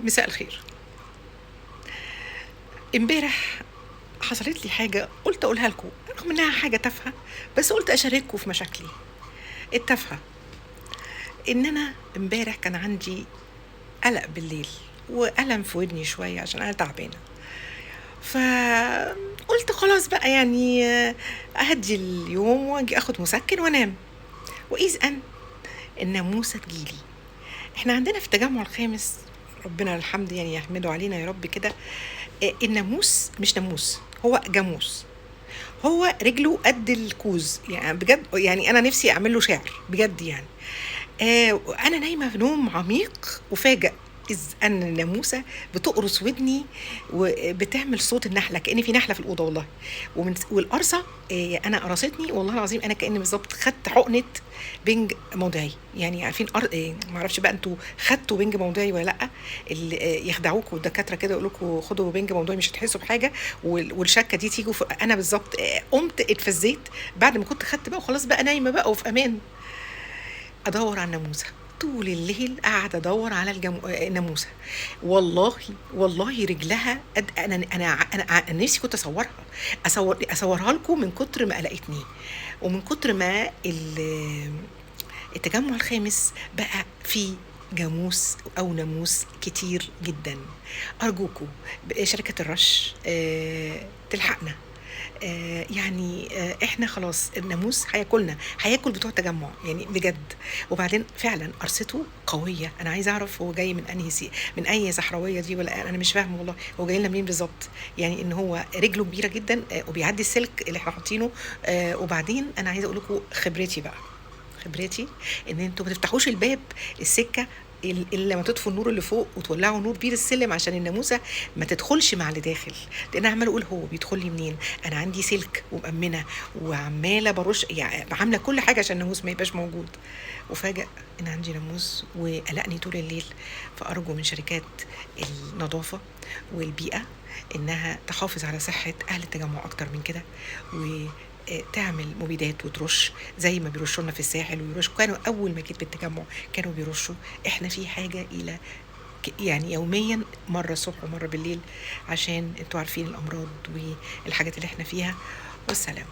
مساء الخير. امبارح حصلت لي حاجة قلت أقولها لكم رغم إنها حاجة تافهة، بس قلت أشارككم في مشاكلي التافهة. إن أنا امبارح كان عندي قلق بالليل وألم في ودني شوية عشان أنا تعبانة، فقلت خلاص بقى يعني أهدي اليوم وأجي أخد مسكن وأنام. وإذ أن الناموسة تجيلي. إحنا عندنا في التجمع الخامس، ربنا الحمد يعني يحمده علينا يا رب كده. الناموس مش ناموس، هو جاموس. هو رجله قد الكوز يعني بجد، يعني انا نفسي اعمل له شعر بجد يعني. انا نايمه في نوم عميق وفاجئ اذ ان الناموسه بتقرص ودني وبتعمل صوت النحله، كأن في نحله في الاوضه والله. والقرصه انا قرصتني والله العظيم، انا كأني بالظبط خدت حقنه بنج موضعي. يعني عارفين ما اعرفش بقى انتوا خدتوا بنج موضعي ولا لا. اللي يخدعوكوا الدكاتره كده يقول لكم خدوا بنج موضعي مش هتحسوا بحاجه، والشكه دي تيجوا انا بالظبط قمت اتفزيت بعد ما كنت خدت بقى وخلاص بقى نايمه بقى وفي امان. ادور على الناموسه طول الليل، قاعده ادور على الناموسه. والله والله رجلها انا نفسي كنت اصورها، اصورها لكم من كتر ما قلقتني ومن كتر ما التجمع الخامس بقى فيه جاموس او ناموس كتير جدا. ارجوكم شركه الرش تلحقنا. يعني احنا خلاص الناموس هياكلنا، هياكل بتوع التجمع يعني بجد. وبعدين فعلا قرصته قويه، انا عايزه اعرف هو جاي من انهي من اي صحراويه دي، ولا انا مش فاهمه والله هو جاي لنا منين بالظبط. يعني ان هو رجله كبيره جدا وبيعدي السلك اللي احنا حاطينه. وبعدين انا عايزه اقول لكم خبرتي بقى، خبرتي ان انتوا ما تفتحوش الباب السكه الا لما تطفوا النور اللي فوق وتولعوا نور بير السلم عشان الناموسه ما تدخلش مع اللي داخل. لان انا عماله اقول هو بيدخل لي منين، انا عندي سلك ومأمنه وعماله برش يعني عامله كل حاجه عشان الناموس ما يبقاش موجود. وفاجأ ان عندي ناموس وقلقني طول الليل. فارجو من شركات النظافه والبيئه انها تحافظ على صحه اهل التجمع اكتر من كده، تعمل مبيدات وترش زي ما بيرشوا لنا في الساحل ويرشوا. كانوا اول ما جيت بالتجمع كانوا بيرشوا. احنا في حاجه الى يعني يوميا مره الصبح ومره بالليل، عشان انتوا عارفين الامراض والحاجات اللي احنا فيها. والسلام.